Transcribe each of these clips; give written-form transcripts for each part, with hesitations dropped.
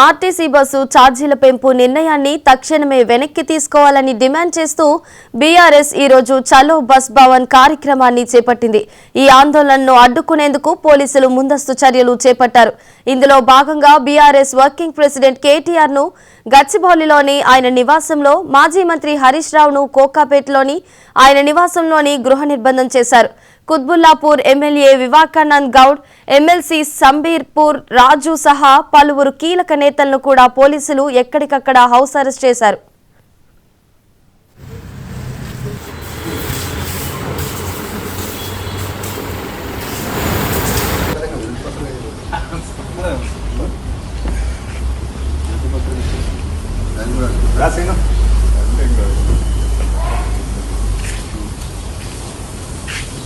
RTC bus ఛార్జీల పెంపు నిర్ణయాన్ని తక్షణమే వెనక్కి తీసుకోవాలని డిమాండ్ చేస్తూ బీఆర్ఎస్ ఈ రోజు చలో బస్ భవన్ కార్యక్రమాన్ని చేపట్టింది. ఈ ఆందోళనను అడ్డుకునేందుకు పోలీసులు ముందస్తు చర్యలు చేపట్టారు. ఇందులో భాగంగా బీఆర్ఎస్ వర్కింగ్ ప్రెసిడెంట్ కేటీఆర్ ను గచ్చిబౌలిలోని ఆయన నివాసంలో, మాజీ మంత్రి హరీష్ రావును కోకాపేటలోని ఆయన నివాసంలోని గృహ నిర్బంధం చేశారు. కుత్బుల్లాపూర్ ఎమ్మెల్యే వివేకానంద్ గౌడ్, ఎమ్మెల్సీ సంబీర్పూర్ రాజు సహా పలువురు కీలక నేతలను కూడా పోలీసులు ఎక్కడికక్కడ హౌస్ అరెస్ట్ చేశారు.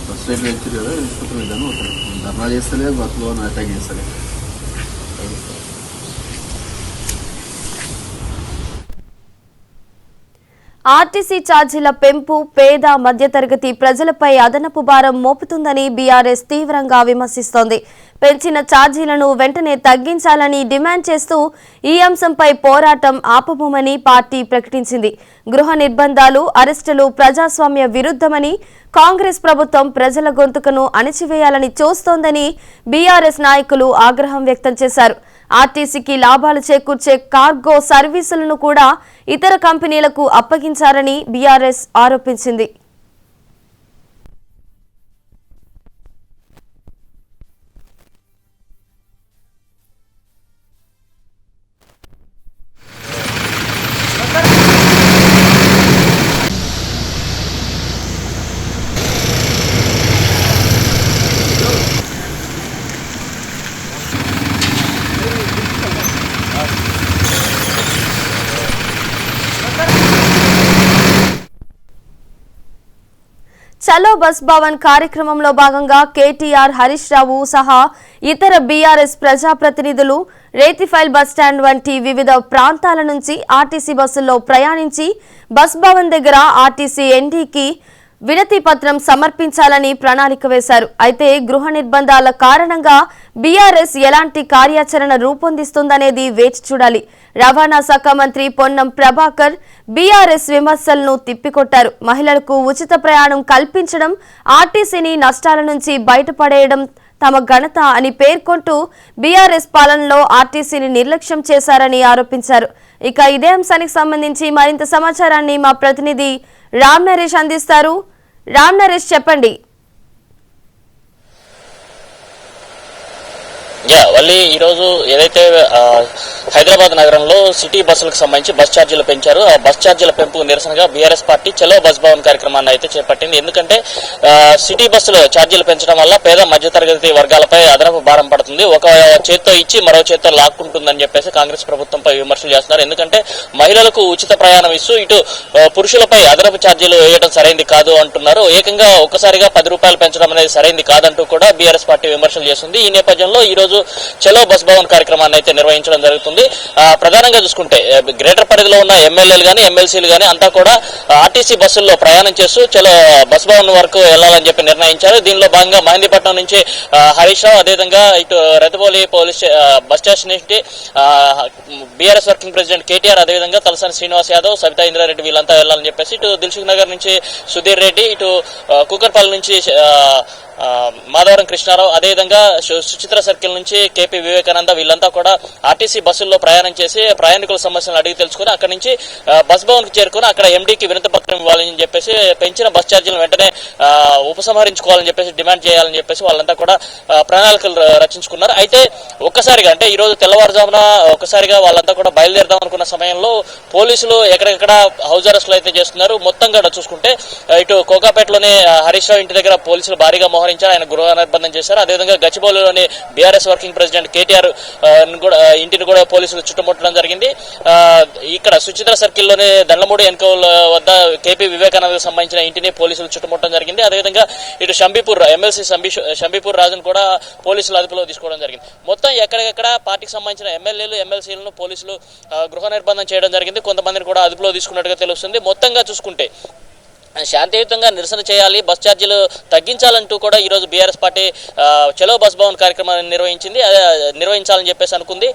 ఫస్ట్ రేట్ వచ్చారు కదా, వెళ్ళాను. ధర్నా చేస్తలే, బస్సులో అటాక్ చేస్తలే. ఆర్టీసీ ఛార్జీల పెంపు పేద మధ్యతరగతి ప్రజలపై అదనపు భారం మోపుతుందని బీఆర్ఎస్ తీవ్రంగా విమర్శిస్తోంది. పెంచిన ఛార్జీలను వెంటనే తగ్గించాలని డిమాండ్ చేస్తూ ఈ అంశంపై పోరాటం ఆపబోమని పార్టీ ప్రకటించింది. గృహ నిర్బంధాలు, అరెస్టులు ప్రజాస్వామ్య విరుద్ధమని, కాంగ్రెస్ ప్రభుత్వం ప్రజల గొంతుకను అణిచివేయాలని చూస్తోందని బీఆర్ఎస్ నాయకులు ఆగ్రహం వ్యక్తం చేశారు. ఆర్టీసీకి లాభాలు చేకూర్చే కార్గో సర్వీసులను కూడా ఇతర కంపెనీలకు అప్పగించారని బీఆర్ఎస్ ఆరోపించింది. చలో బస్ భవన్ కార్యక్రమంలో భాగంగా కేటీఆర్, హరీష్ రావు సహా ఇతర బీఆర్ఎస్ ప్రజాప్రతినిధులు రేతిఫైల్ బస్టాండ్ వంటి వివిధ ప్రాంతాల నుంచి ఆర్టీసీ బస్సుల్లో ప్రయాణించి బస్ భవన్ దగ్గర ఆర్టీసీ ఎండీకి వినతి పత్రం సమర్పించాలని ప్రణాళిక వేశారు. అయితే గృహ నిర్బంధాల కారణంగా బీఆర్ఎస్ ఎలాంటి కార్యాచరణ రూపొందిస్తుందనేది వేచి చూడాలి. రవాణా శాఖ మంత్రి పొన్నం ప్రభాకర్ బీఆర్ఎస్ విమర్శలను తిప్పికొట్టారు. మహిళలకు ఉచిత ప్రయాణం కల్పించడం, ఆర్టీసీని నష్టాల నుంచి బయటపడేయడం తమ ఘనత అని పేర్కొంటూ బీఆర్ఎస్ పాలనలో ఆర్టీసీని నిర్లక్ష్యం చేశారని ఆరోపించారు. ఇక ఇదే అంశానికి సంబంధించి మరింత సమాచారాన్ని మా ప్రతినిధి రామ్ నరేష్ అందిస్తారు. రామ్ నరేష్, చెప్పండి. ఈరోజు ఏదైతే హైదరాబాద్ నగరంలో సిటీ బస్సులకు సంబంధించి బస్ ఛార్జీలు పెంచారు, ఆ బస్ ఛార్జీల పెంపు నిరసనగా బీఆర్ఎస్ పార్టీ చలో బస్ భవన్ కార్యక్రమాన్ని అయితే చేపట్టింది. ఎందుకంటే సిటీ బస్సులు ఛార్జీలు పెంచడం వల్ల పేద మధ్యతరగతి వర్గాలపై అదనపు భారం పడుతుంది. ఒక చేత్తో ఇచ్చి మరో చేత్తో లాక్కుంటుందని చెప్పేసి కాంగ్రెస్ ప్రభుత్వంపై విమర్శలు చేస్తున్నారు. ఎందుకంటే మహిళలకు ఉచిత ప్రయాణం ఇస్తూ ఇటు పురుషులపై అదనపు ఛార్జీలు వేయడం సరైంది కాదు అంటున్నారు. ఏకంగా ఒక్కసారిగా 10 రూపాయలు పెంచడం అనేది సరైంది కాదంటూ కూడా బీఆర్ఎస్ పార్టీ విమర్శలు చేస్తుంది. ఈ నేపథ్యంలో ఈ రోజు చలో బస్ భవన్ కార్యక్రమాన్ని అయితే నిర్వహించడం జరుగుతుంది. ప్రధానంగా చూసుకుంటే గ్రేటర్ పరిధిలో ఉన్న ఎమ్మెల్యేలు గానీ, ఎమ్మెల్సీలు గానీ అంతా కూడా ఆర్టీసీ బస్సుల్లో ప్రయాణం చేస్తూ చలో బస్ భవన్ వరకు వెళ్లాలని చెప్పి నిర్ణయించారు. దీనిలో భాగంగా మహేంద్రపట్నం నుంచి హరీష్ రావు, అదేవిధంగా ఇటు రెతబోలి పోలీస్ బస్ స్టేషన్ నుంచి బీఆర్ఎస్ వర్కింగ్ ప్రెసిడెంట్ కేటీఆర్, అదేవిధంగా తలసాని శ్రీనివాస్ యాదవ్, సబితా ఇంద్రారెడ్డి వీళ్ళంతా వెళ్లాలని చెప్పేసి ఇటు దిల్సుఖ్ నగర్ నుంచి సుధీర్ రెడ్డి, ఇటు కూకట్పల్లి నుంచి మాధవరం కృష్ణారావు, అదేవిధంగా సుచిత్ర సర్కిల్ నుంచి కేపీ వివేకానంద వీళ్ళంతా కూడా ఆర్టీసీ బస్సుల్లో ప్రయాణం చేసి ప్రయాణికుల సమస్యలను అడిగి తెలుసుకుని అక్కడి నుంచి బస్ భవన్ కు చేరుకుని అక్కడ ఎండీకి వినతి పత్రం ఇవ్వాలని చెప్పేసి, పెంచిన బస్ ఛార్జీలను వెంటనే ఉపసంహరించుకోవాలని చెప్పేసి డిమాండ్ చేయాలని చెప్పేసి వాళ్ళంతా కూడా ప్రణాళికలు రచించుకున్నారు. అయితే ఒక్కసారిగా అంటే ఈ రోజు తెల్లవారుజామున ఒక్కసారిగా వాళ్ళంతా కూడా బయలుదేరదాం అనుకున్న సమయంలో పోలీసులు ఎక్కడెక్కడ హౌస్ అరెస్టులు అయితే చేస్తున్నారు. మొత్తంగా చూసుకుంటే ఇటు కోకాపేటలోని హరీష్ రావు ఇంటి దగ్గర పోలీసులు భారీగా ఆయన గృహ నిర్బంధం చేశారు. అదేవిధంగా గచ్చిబౌలిలోని బీఆర్ఎస్ వర్కింగ్ ప్రెసిడెంట్ కేటీఆర్ ఇంటిని కూడా పోలీసులు చుట్టుముట్టడం జరిగింది. ఇక్కడ సుచిత్ర సర్కిల్లోని దండ్లమూడి ఎన్కౌల్ వద్ద కేపీ వివేకానందకు సంబంధించిన ఇంటిని పోలీసులు చుట్టుముట్టడం జరిగింది. అదేవిధంగా ఇటు షంబీపూర్ ఎమ్మెల్సీ షంబీపూర్ రాజును కూడా పోలీసులు అదుపులో తీసుకోవడం జరిగింది. మొత్తం ఎక్కడెక్కడ పార్టీకి సంబంధించిన ఎమ్మెల్యేలు, ఎమ్మెల్సీలను పోలీసులు గృహ నిర్బంధం చేయడం జరిగింది. కొంతమందిని కూడా అదుపులో తీసుకున్నట్టుగా తెలుస్తుంది. మొత్తంగా చూసుకుంటే శాంతియుతంగా నిరసన చేయాలి, బస్ ఛార్జీలు తగ్గించాలంటూ కూడా ఈరోజు బీఆర్ఎస్ పార్టీ చలో బస్ భవన్ కార్యక్రమాన్ని నిర్వహించాలని చెప్పేసి అనుకుంది.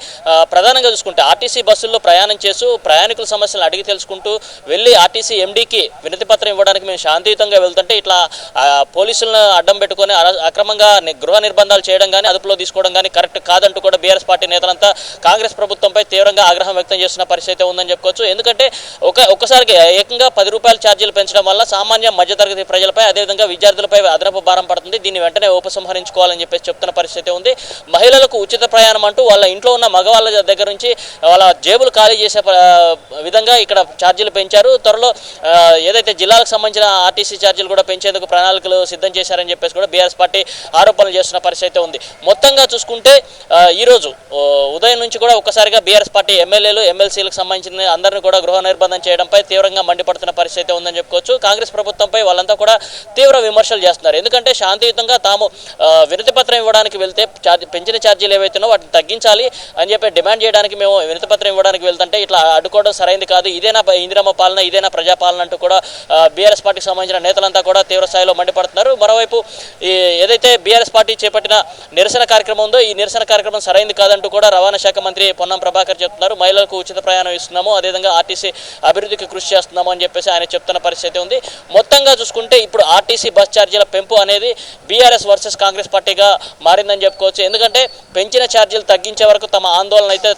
ప్రధానంగా చూసుకుంటే ఆర్టీసీ బస్సుల్లో ప్రయాణం చేస్తూ ప్రయాణికుల సమస్యలను అడిగి తెలుసుకుంటూ వెళ్ళి ఆర్టీసీ ఎండీకి వినతి పత్రం ఇవ్వడానికి మేము శాంతియుతంగా వెళ్తుంటే ఇట్లా పోలీసులను అడ్డం పెట్టుకొని అక్రమంగా గృహ నిర్బంధాలు చేయడం కానీ అదుపులో తీసుకోవడం కానీ కరెక్ట్ కాదంటూ కూడా బీఆర్ఎస్ పార్టీ నేతలంతా కాంగ్రెస్ ప్రభుత్వంపై తీవ్రంగా ఆగ్రహం వ్యక్తం చేస్తున్న పరిస్థితి ఉందని చెప్పుకోవచ్చు. ఎందుకంటే ఒక్కసారికి ఏకంగా 10 రూపాయల ఛార్జీలు పెంచడం వల్ల సామాన్య మధ్యతరగతి ప్రజలపై అదేవిధంగా విద్యార్థులపై అదనపు భారం పడుతుంది. దీన్ని వెంటనే ఉపసంహరించుకోవాలని చెప్పేసి చెప్తున్న పరిస్థితి ఉంది. మహిళలకు ఉచిత ప్రయాణం అంటూ వాళ్ళ ఇంట్లో ఉన్న మగవాళ్ళ దగ్గర నుంచి వాళ్ళ జేబులు ఖాళీ చేసే విధంగా ఇక్కడ ఛార్జీలు పెంచారు. త్వరలో ఏదైతే జిల్లాలకు సంబంధించిన ఆర్టీసీ ఛార్జీలు కూడా పెంచేందుకు ప్రణాళికలు సిద్ధం చేశారని చెప్పేసి కూడా బీఆర్ఎస్ పార్టీ ఆరోపణలు చేస్తున్న పరిస్థితి ఉంది. మొత్తంగా చూసుకుంటే ఈరోజు ఉదయం నుంచి కూడా ఒక్కసారిగా బీఆర్ఎస్ పార్టీ ఎమ్మెల్యేలు ఎమ్మెల్సీలకు సంబంధించిన అందరినీ కూడా గృహ నిర్బంధం చేయడంపై తీవ్రంగా మండిపడుతున్న పరిస్థితి ఉందని చెప్పుకోవచ్చు. కాంగ్రెస్ ప్రభుత్వంపై వాళ్ళంతా కూడా తీవ్ర విమర్శలు చేస్తున్నారు. ఎందుకంటే శాంతియుతంగా తాము వినతి పత్రం ఇవ్వడానికి వెళ్తే పెంచిన ఛార్జీలు ఏవైతున్నాయో వాటిని తగ్గించాలి అని చెప్పి డిమాండ్ చేయడానికి మేము వినతి పత్రం ఇవ్వడానికి వెళ్తుంటే ఇట్లా అడ్డుకోవడం సరైనది కాదు, ఇదేనా ఇందిరమ్మ పాలన, ఇదేనా ప్రజాపాలన అంటూ కూడా బీఆర్ఎస్ పార్టీకి సంబంధించిన నేతలంతా కూడా తీవ్ర స్థాయిలో మండిపడుతున్నారు. మరోవైపు ఏదైతే బీఆర్ఎస్ పార్టీ చేపట్టిన నిరసన కార్యక్రమం ఉందో ఈ నిరసన కార్యక్రమం సరైనది కాదంటూ కూడా రవాణా శాఖ మంత్రి పొన్నం ప్రభాకర్ చెప్తున్నారు. మహిళలకు ఉచిత ప్రయాణం ఇస్తున్నాము, అదేవిధంగా ఆర్టీసీ అభివృద్ధికి కృషి చేస్తున్నాము అని చెప్పేసి ఆయన చెప్తున్న పరిస్థితి ఉంది. మొత్తంగా చూసుకుంటే ఇప్పుడు ఆర్టీసీ బస్ ఛార్జీల పెంపు అనేది బీఆర్ఎస్ వర్సెస్ కాంగ్రెస్ పార్టీగా మారిందని చెప్పుకోవచ్చు. ఎందుకంటే పెంచిన ఛార్జీలు తగ్గించే వరకు తమ ఆందోళన అయితే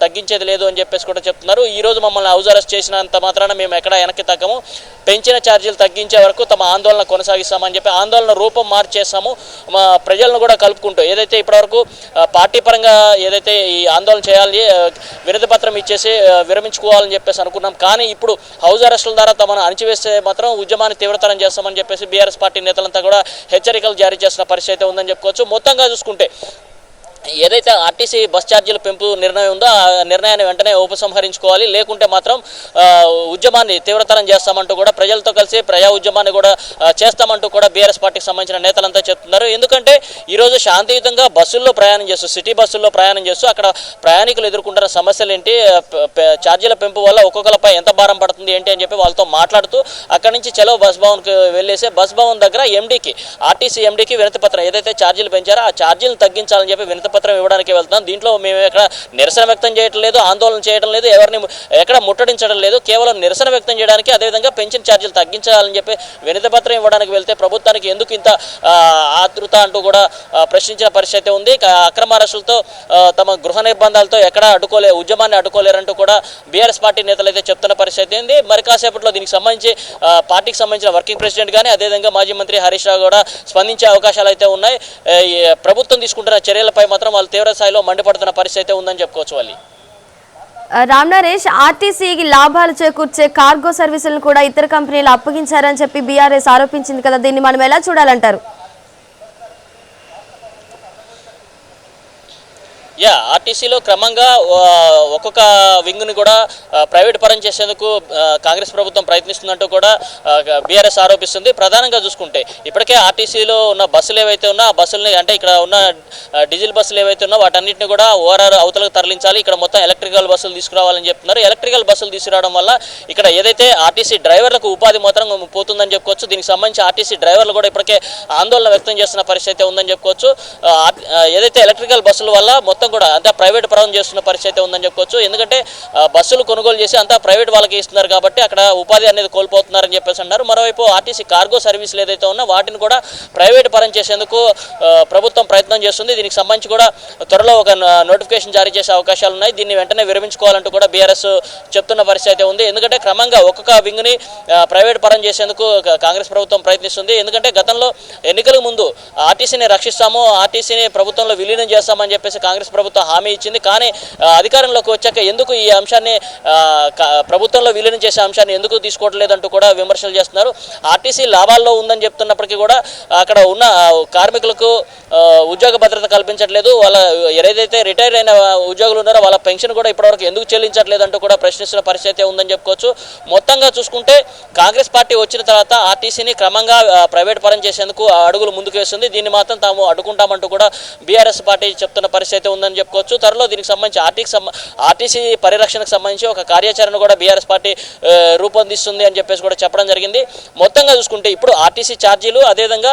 తగ్గించేది లేదు అని చెప్పేసి కూడా చెప్తున్నారు. ఈ రోజు మమ్మల్ని హౌస్ అరెస్ట్ చేసినంత మాత్రాన మేము ఎక్కడ వెనక్కి తగ్గము, పెంచిన ఛార్జీలు తగ్గించే వరకు తమ ఆందోళన కొనసాగిస్తామని చెప్పి ఆందోళన రూపం మార్చేస్తాము, మా ప్రజలను కూడా కలుపుకుంటూ ఏదైతే ఇప్పటివరకు పార్టీ పరంగా ఏదైతే ఈ ఆందోళన చేయాలి వినతి పత్రం ఇచ్చేసి విరమించుకోవాలని చెప్పేసి అనుకున్నాం. కానీ ఇప్పుడు హౌస్ అరెస్టుల ద్వారా తమను అణిచివేస్తే మాత్రం ఉద్యమాన్ని తీవ్రతరం చేస్తామని చెప్పేసి బీఆర్ఎస్ పార్టీ నేతలంతా కూడా హెచ్చరికలు జారీ చేసిన పరిస్థితి ఉందని చెప్పుకోవచ్చు. మొత్తంగా చూసుకుంటే ఏదైతే ఆర్టీసీ బస్ ఛార్జీల పెంపు నిర్ణయం ఉందో ఆ నిర్ణయాన్ని వెంటనే ఉపసంహరించుకోవాలి, లేకుంటే మాత్రం ఉద్యమాన్ని తీవ్రతరం చేస్తామంటూ కూడా ప్రజలతో కలిసి ప్రజా ఉద్యమాన్ని కూడా చేస్తామంటూ కూడా బీఆర్ఎస్ పార్టీకి సంబంధించిన నేతలంతా చెప్తున్నారు. ఎందుకంటే ఈరోజు శాంతియుతంగా బస్సుల్లో ప్రయాణం చేస్తూ సిటీ బస్సుల్లో ప్రయాణం చేస్తూ అక్కడ ప్రయాణికులు ఎదుర్కొంటున్న సమస్యలు ఏంటి, ఛార్జీల పెంపు వల్ల ఒక్కొక్కరిపై ఎంత భారం పడుతుంది ఏంటి అని చెప్పి వాళ్ళతో మాట్లాడుతూ అక్కడి నుంచి చలో బస్ భవన్కి వెళ్ళేసి బస్ భవన్ దగ్గర ఎండీకి ఆర్టీసీ ఎండీకి వినతి పత్రం ఏదైతే ఛార్జీలు పెంచారో ఆ ఛార్జీలను తగ్గించాలని చెప్పి వినతి పత్రం ఇవ్వడానికి వెళ్తున్నాం. దీంట్లో మేము ఎక్కడ నిరసన వ్యక్తం చేయడం లేదు, ఆందోళన చేయడం లేదు, ఎవరిని ఎక్కడ ముట్టడించడం లేదు, కేవలం నిరసన వ్యక్తం చేయడానికి అదేవిధంగా పెంచిన ఛార్జీలు తగ్గించాలని చెప్పి వినతి పత్రం ఇవ్వడానికి వెళ్తే ప్రభుత్వానికి ఎందుకు ఇంత ఆతృత అంటూ కూడా ప్రశ్నించిన పరిస్థితి ఉంది. అక్రమ అరెస్టులతో తమ గృహ నిర్బంధాలతో ఎక్కడ ఉద్యమాన్ని అడ్డుకోలేరంటూ కూడా బీఆర్ఎస్ పార్టీ నేతలు అయితే చెప్తున్న పరిస్థితి ఉంది. మరి కాసేపట్లో దీనికి సంబంధించి పార్టీకి సంబంధించిన వర్కింగ్ ప్రెసిడెంట్ కానీ అదేవిధంగా మాజీ మంత్రి హరీష్ రావు కూడా స్పందించే అవకాశాలు అయితే ఉన్నాయి. ప్రభుత్వం తీసుకుంటున్న చర్యలపై మాత్రం వాళ్ళు తీవ్ర స్థాయిలో మండిపడుతున్న పరిస్థితి ఉందని చెప్పుకోవచ్చు. వాళ్ళు రామ్ నరేష్, ఆర్టీసీకి లాభాలు చేకూర్చే కార్గో సర్వీసులను కూడా ఇతర కంపెనీలు అప్పగించారని చెప్పి బీఆర్ఎస్ ఆరోపించింది కదా, దీన్ని మనం ఎలా చూడాలంటారు? ఆర్టీసీలో క్రమంగా ఒక్కొక్క వింగ్ని కూడా ప్రైవేట్ పరం చేసేందుకు కాంగ్రెస్ ప్రభుత్వం ప్రయత్నిస్తుందంటూ కూడా బీఆర్ఎస్ ఆరోపిస్తుంది. ప్రధానంగా చూసుకుంటే ఇప్పటికే ఆర్టీసీలో ఉన్న బస్సులు ఏవైతే ఉన్నా ఆ బస్సులని అంటే ఇక్కడ ఉన్న డీజిల్ బస్సులు ఏవైతే ఉన్నా వాటన్నిటిని కూడా ఓఆర్ఆర్ అవతలకు తరలించాలి, ఇక్కడ మొత్తం ఎలక్ట్రికల్ బస్సులు తీసుకురావాలని చెప్తున్నారు. ఎలక్ట్రికల్ బస్సులు తీసుకురావడం వల్ల ఇక్కడ ఏదైతే ఆర్టీసీ డ్రైవర్లకు ఉపాధి మాత్రం పోతుందని చెప్పుకోవచ్చు. దీనికి సంబంధించి ఆర్టీసీ డ్రైవర్లు కూడా ఇప్పటికే ఆందోళన వ్యక్తం చేస్తున్న పరిస్థితి ఉందని చెప్పుకోవచ్చు. ఏదైతే ఎలక్ట్రికల్ బస్సుల వల్ల మొత్తం కూడా అంతా ప్రైవేట్ పరం చేస్తున్న పరిస్థితి ఉందని చెప్పుకోవచ్చు. ఎందుకంటే బస్సులు కొనుగోలు చేసి అంతా ప్రైవేట్ వాళ్ళకి ఇస్తున్నారు కాబట్టి అక్కడ ఉపాధి అనేది కోల్పోతున్నారని చెప్పేసి అన్నారు. మరోవైపు ఆర్టీసీ కార్గో సర్వీసులు ఏదైతే ఉన్నా వాటిని కూడా ప్రైవేట్ పరం చేసేందుకు ప్రభుత్వం ప్రయత్నం చేస్తుంది. దీనికి సంబంధించి కూడా త్వరలో ఒక నోటిఫికేషన్ జారీ చేసే అవకాశాలు ఉన్నాయి. దీన్ని వెంటనే విరమించుకోవాలంటూ కూడా బీఆర్ఎస్ చెప్తున్న పరిస్థితి ఉంది. ఎందుకంటే క్రమంగా ఒక్కొక్క వింగ్ని ప్రైవేట్ పరం చేసేందుకు కాంగ్రెస్ ప్రభుత్వం ప్రయత్నిస్తుంది. ఎందుకంటే గతంలో ఎన్నికల ముందు ఆర్టీసీని రక్షిస్తాము, ఆర్టీసీని ప్రభుత్వంలో విలీనం చేస్తామని చెప్పేసి కాంగ్రెస్ ప్రభుత్వం హామీ ఇచ్చింది. కానీ అధికారంలోకి వచ్చాక ఎందుకు ఈ అంశాన్ని ప్రభుత్వంలో విలీనం చేసే అంశాన్ని ఎందుకు తీసుకోవట్లేదంటూ కూడా విమర్శలు చేస్తున్నారు. ఆర్టీసీ లాభాల్లో ఉందని చెప్తున్నప్పటికీ కూడా అక్కడ ఉన్న కార్మికులకు ఉద్యోగ భద్రత కల్పించట్లేదు. వాళ్ళ ఏదైతే రిటైర్ అయిన ఉద్యోగులు ఉన్నారో వాళ్ళ పెన్షన్ కూడా ఇప్పటివరకు ఎందుకు చెల్లించట్లేదు అంటూ కూడా ప్రశ్నిస్తున్న పరిస్థితి ఉందని చెప్పుకోవచ్చు. మొత్తంగా చూసుకుంటే కాంగ్రెస్ పార్టీ వచ్చిన తర్వాత ఆర్టీసీని క్రమంగా ప్రైవేట్ పరం చేసేందుకు అడుగులు ముందుకు వేస్తుంది. దీన్ని మాత్రం తాము అడ్డుకుంటామంటూ కూడా బీఆర్ఎస్ పార్టీ చెప్తున్న పరిస్థితి ఉందని ఉందని చెప్పుకోవచ్చు. త్వరలో దీనికి సంబంధించి ఆర్టీసీ పరిరక్షణకు సంబంధించి ఒక కార్యాచరణ కూడా బీఆర్ఎస్ పార్టీ రూపొందిస్తుంది అని చెప్పేసి కూడా చెప్పడం జరిగింది. మొత్తంగా చూసుకుంటే ఇప్పుడు ఆర్టీసీ ఛార్జీలు అదేవిధంగా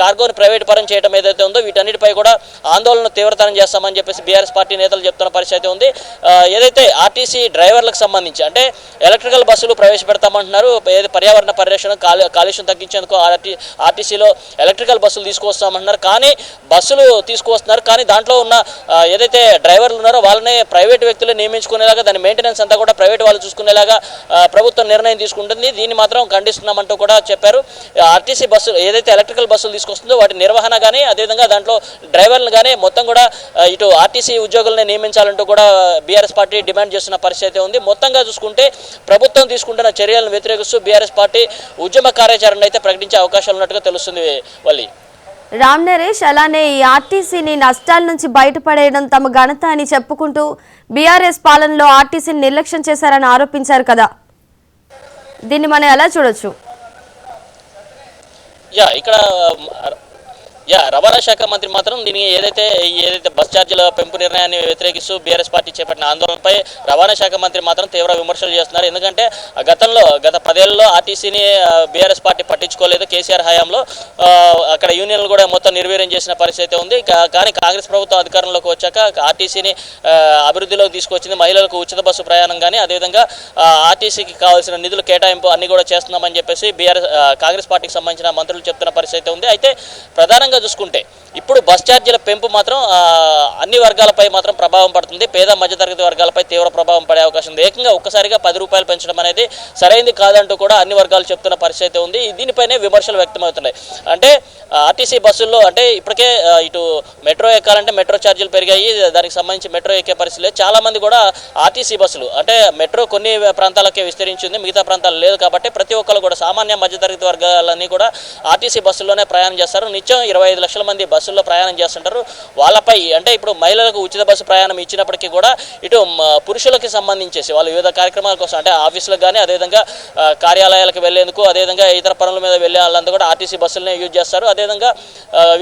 కార్గోని ప్రైవేట్ పరం చేయడం ఏదైతే ఉందో వీటన్నిటిపై కూడా ఆందోళన తీవ్రతరం చేస్తామని చెప్పేసి బీఆర్ఎస్ పార్టీ నేతలు చెప్తున్న పరిస్థితి ఉంది. ఏదైతే ఆర్టీసీ డ్రైవర్లకు సంబంధించి అంటే ఎలక్ట్రికల్ బస్సులు ప్రవేశపెడతామంటున్నారు. పర్యావరణ పరిరక్షణ కాలుష్యం తగ్గించేందుకు ఆర్టీసీలో ఎలక్ట్రికల్ బస్సులు తీసుకువస్తామంటున్నారు. కానీ బస్సులు తీసుకువస్తున్నారు కానీ దాంట్లో ఉన్న ఏదైతే డ్రైవర్లు ఉన్నారో వాళ్ళనే ప్రైవేట్ వ్యక్తులు నియమించుకునేలాగా దాని మెయింటెనెన్స్ అంతా కూడా ప్రైవేట్ వాళ్ళు చూసుకునేలాగా ప్రభుత్వం నిర్ణయం తీసుకుంటుంది. దీన్ని మాత్రం ఖండిస్తున్నామంటూ కూడా చెప్పారు. ఆర్టీసీ బస్సులు ఏదైతే ఎలక్ట్రికల్ బస్సులు తీసుకొస్తుందో వాటి నిర్వహణ కానీ అదేవిధంగా దాంట్లో డ్రైవర్లు కానీ మొత్తం కూడా ఇటు ఆర్టీసీ ఉద్యోగులను నియమించాలంటూ కూడా బీఆర్ఎస్ పార్టీ డిమాండ్ చేస్తున్న పరిస్థితి ఉంది. మొత్తంగా చూసుకుంటే ప్రభుత్వం తీసుకుంటున్న చర్యలను వ్యతిరేకిస్తూ బీఆర్ఎస్ పార్టీ ఉద్యమ కార్యాచరణ అయితే ప్రకటించే అవకాశాలు ఉన్నట్టుగా తెలుస్తుంది. వల్లి రామ్ నరేష్, అలానే ఈ ఆర్టీసీని నష్టాల నుంచి బయటపడేయడం తమ ఘనత అని చెప్పుకుంటూ బీఆర్ఎస్ పాలనలో ఆర్టీసీని నిర్లక్ష్యం చేశారని ఆరోపించారు కదా, దీన్ని మనం ఎలా చూడొచ్చు? ఇక్కడ రవాణా శాఖ మంత్రి మాత్రం దీన్ని ఏదైతే బస్ ఛార్జీల పెంపు నిర్ణయాన్ని వ్యతిరేకిస్తూ బీఆర్ఎస్ పార్టీ చేపట్టిన ఆందోళనపై రవాణా శాఖ మంత్రి మాత్రం తీవ్ర విమర్శలు చేస్తున్నారు. ఎందుకంటే గత 10 ఏళ్లలో ఆర్టీసీని బీఆర్ఎస్ పార్టీ పట్టించుకోలేదు. కేసీఆర్ హయాంలో అక్కడ యూనియన్లు కూడా మొత్తం నిర్వీర్యం చేసిన పరిస్థితి ఉంది. కానీ కాంగ్రెస్ ప్రభుత్వం అధికారంలోకి వచ్చాక ఆర్టీసీని అభివృద్ధిలోకి తీసుకొచ్చింది. మహిళలకు ఉచిత బస్సు ప్రయాణం కానీ అదేవిధంగా ఆర్టీసీకి కావాల్సిన నిధులు కేటాయింపు అన్ని కూడా చేస్తున్నామని చెప్పేసి కాంగ్రెస్ పార్టీకి సంబంధించిన మంత్రులు చెప్తున్న పరిస్థితి ఉంది. అయితే ప్రధానంగా చూసుకుంటే ఇప్పుడు బస్ ఛార్జీల పెంపు మాత్రం అన్ని వర్గాలపై మాత్రం ప్రభావం పడుతుంది. పేద మధ్యతరగతి వర్గాలపై తీవ్ర ప్రభావం పడే అవకాశం ఉంది. ఏకంగా ఒక్కసారిగా 10 రూపాయలు పెంచడం అనేది సరైనది కాదంటూ కూడా అన్ని వర్గాలు చెప్తున్న పరిస్థితి ఉంది. దీనిపైనే విమర్శలు వ్యక్తమవుతున్నాయి. అంటే ఆర్టీసీ బస్సుల్లో అంటే ఇప్పటికే ఇటు మెట్రో ఎక్కాలంటే మెట్రో ఛార్జీలు పెరిగాయి. దానికి సంబంధించి మెట్రో ఎక్కే పరిస్థితి లేదు. చాలా మంది కూడా ఆర్టీసీ బస్సులు అంటే మెట్రో కొన్ని ప్రాంతాలకే విస్తరించింది, మిగతా ప్రాంతాలు లేదు. కాబట్టి ప్రతి ఒక్కరు కూడా సామాన్య మధ్యతరగతి వర్గాలన్నీ కూడా ఆర్టీసీ బస్సుల్లోనే ప్రయాణం చేస్తారు. నిత్యం 25 లక్షల మంది బస్సుల్లో ప్రయాణం చేస్తుంటారు. వాళ్ళపై అంటే ఇప్పుడు మహిళలకు ఉచిత బస్సు ప్రయాణం ఇచ్చినప్పటికీ కూడా ఇటు పురుషులకి సంబంధించేసి వాళ్ళు వివిధ కార్యక్రమాల కోసం అంటే ఆఫీసులకు కానీ అదేవిధంగా కార్యాలయాలకు వెళ్లేందుకు అదేవిధంగా ఇతర పనుల మీద వెళ్ళే వాళ్ళంతా కూడా ఆర్టీసీ బస్సులనే యూజ్ చేస్తారు. అదేవిధంగా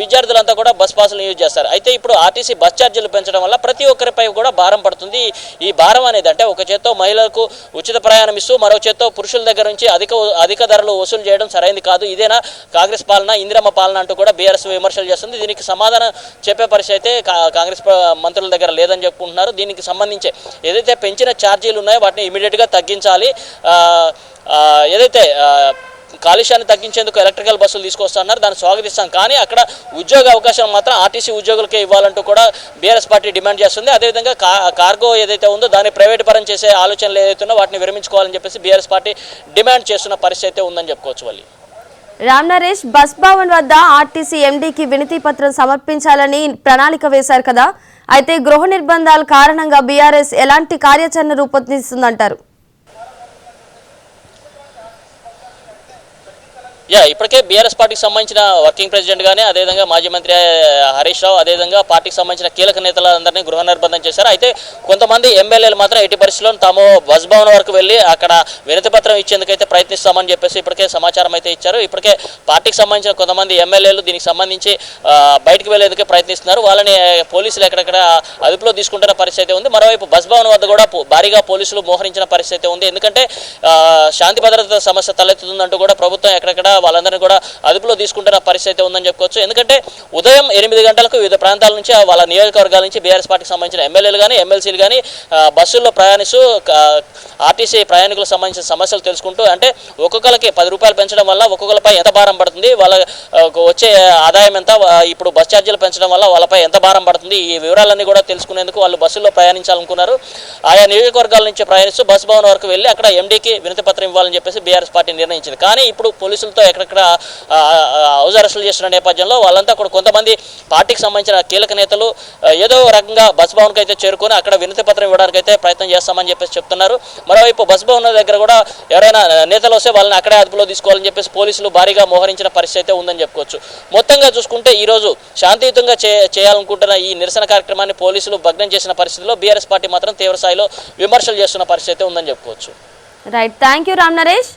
విద్యార్థులంతా కూడా బస్ పాసులను యూజ్ చేస్తారు. అయితే ఇప్పుడు ఆర్టీసీ బస్ ఛార్జీలు పెంచడం వల్ల ప్రతి ఒక్కరిపై కూడా భారం పడుతుంది. ఈ భారం అనేది అంటే ఒక చేత్తో మహిళలకు ఉచిత ప్రయాణం ఇస్తూ మరో చేత్తో పురుషుల దగ్గర నుంచి అధిక ధరలు వసూలు చేయడం సరైనది కాదు. ఇదేనా కాంగ్రెస్ పాలన, ఇందిరమ్మ పాలన అంటూ కూడా బీఆర్ఎస్ విమర్శలు చేస్తుంది. దీనికి సమాధానం చెప్పే పరిస్థితి అయితే కాంగ్రెస్ మంత్రుల దగ్గర లేదని చెప్పుకుంటున్నారు. దీనికి సంబంధించి ఏదైతే పెంచిన ఛార్జీలు ఉన్నాయో వాటిని ఇమీడియట్గా తగ్గించాలి. ఏదైతే కాలుష్యాన్ని తగ్గించేందుకు ఎలక్ట్రికల్ బస్సులు తీసుకొస్తున్నారు, దాన్ని స్వాగతిస్తాం. కానీ అక్కడ ఉద్యోగ అవకాశాలు మాత్రం ఆర్టీసీ ఉద్యోగులకే ఇవ్వాలంటూ కూడా బీఆర్ఎస్ పార్టీ డిమాండ్ చేస్తుంది. అదేవిధంగా కార్గో ఏదైతే ఉందో దాన్ని ప్రైవేట్ పరం చేసే ఆలోచనలు ఏదైతే ఉన్నా వాటిని విరమించుకోవాలని చెప్పేసి బీఆర్ఎస్ పార్టీ డిమాండ్ చేస్తున్న పరిస్థితి ఉందని చెప్పుకోవచ్చు. వాళ్ళు రామ్ నరేష్, బస్ భవన్ వద్ద ఆర్టీసీ ఎండీకి వినతి పత్రం సమర్పించాలని ప్రణాళిక వేశారు కదా, అయితే గృహ నిర్బంధాల కారణంగా బీఆర్ఎస్ ఎలాంటి కార్యాచరణ రూపొందిస్తుందంటారు? ఇప్పటికే బీఆర్ఎస్ పార్టీకి సంబంధించిన వర్కింగ్ ప్రెసిడెంట్ గానీ అదేవిధంగా మాజీ మంత్రి హరీష్ రావు అదేవిధంగా పార్టీకి సంబంధించిన కీలక నేతలందరినీ గృహ నిర్బంధం చేశారు. అయితే కొంతమంది ఎమ్మెల్యేలు మాత్రం ఎట్టి పరిస్థితుల్లో తాము బస్ భవన్ వరకు వెళ్ళి అక్కడ వినతి పత్రం ఇచ్చేందుకైతే ప్రయత్నిస్తామని చెప్పేసి ఇప్పటికే సమాచారం అయితే ఇచ్చారు. ఇప్పటికే పార్టీకి సంబంధించిన కొంతమంది ఎమ్మెల్యేలు దీనికి సంబంధించి బయటకు వెళ్లేందుకే ప్రయత్నిస్తున్నారు. వాళ్ళని పోలీసులు ఎక్కడెక్కడ అదుపులో తీసుకుంటున్న పరిస్థితి ఉంది. మరోవైపు బస్ భవన్ వద్ద కూడా భారీగా పోలీసులు మోహరించిన పరిస్థితి ఉంది. ఎందుకంటే శాంతి భద్రత సమస్య తలెత్తుతుందంటూ కూడా ప్రభుత్వం ఎక్కడెక్కడ వాళ్ళందరినీ కూడా అదుపులో తీసుకుంటున్న పరిస్థితి ఉందని చెప్పుకోవచ్చు. ఎందుకంటే ఉదయం 8 గంటలకు వివిధ ప్రాంతాల నుంచి వాళ్ళ నియోజకవర్గాల నుంచి బీఆర్ఎస్ పార్టీకి సంబంధించిన ఎమ్మెల్యేలు కానీ ఎమ్మెల్సీలు కానీ బస్సుల్లో ప్రయాణిస్తూ ఆర్టీసీ ప్రయాణికులకు సంబంధించిన సమస్యలు తెలుసుకుంటూ అంటే ఒక్కొక్కరికి 10 రూపాయలు పెంచడం వల్ల ఒక్కొక్కరిపై ఎంత భారం పడుతుంది, వాళ్ళ వచ్చే ఆదాయం ఎంత, ఇప్పుడు బస్ ఛార్జీలు పెంచడం వల్ల వాళ్ళపై ఎంత భారం పడుతుంది, ఈ వివరాలన్నీ కూడా తెలుసుకునేందుకు వాళ్ళు బస్సుల్లో ప్రయాణించాలనుకున్నారు. ఆయా నియోజకవర్గాల నుంచి ప్రయాణిస్తూ బస్ భవన్ వరకు వెళ్ళి అక్కడ ఎండీకి వినతి పత్రం ఇవ్వాలని చెప్పేసి బీఆర్ఎస్ పార్టీ నిర్ణయించింది. కానీ ఇప్పుడు పోలీసులతో ఎక్కడెక్కడ హౌస్ అరెస్టులు చేస్తున్న నేపథ్యంలో వాళ్ళంతా కూడా కొంతమంది పార్టీకి సంబంధించిన కీలక నేతలు ఏదో రకంగా బస్ భవన్కి అయితే చేరుకొని అక్కడ వినతి పత్రం ఇవ్వడానికి అయితే ప్రయత్నం చేస్తామని చెప్పేసి చెప్తున్నారు. మరోవైపు బస్ భవన్ దగ్గర కూడా ఎవరైనా నేతలు వస్తే వాళ్ళని అక్కడే అదుపులో తీసుకోవాలని చెప్పేసి పోలీసులు భారీగా మోహరించిన పరిస్థితి ఉందని చెప్పుకోవచ్చు. మొత్తంగా చూసుకుంటే ఈ రోజు శాంతియుతంగా చేయాలనుకుంటున్న ఈ నిరసన కార్యక్రమాన్ని పోలీసులు భగ్నం చేసిన పరిస్థితిలో బీఆర్ఎస్ పార్టీ మాత్రం తీవ్ర స్థాయిలో విమర్శలు చేస్తున్న పరిస్థితి ఉందని చెప్పుకోవచ్చు. Right, thank you Ram Naresh.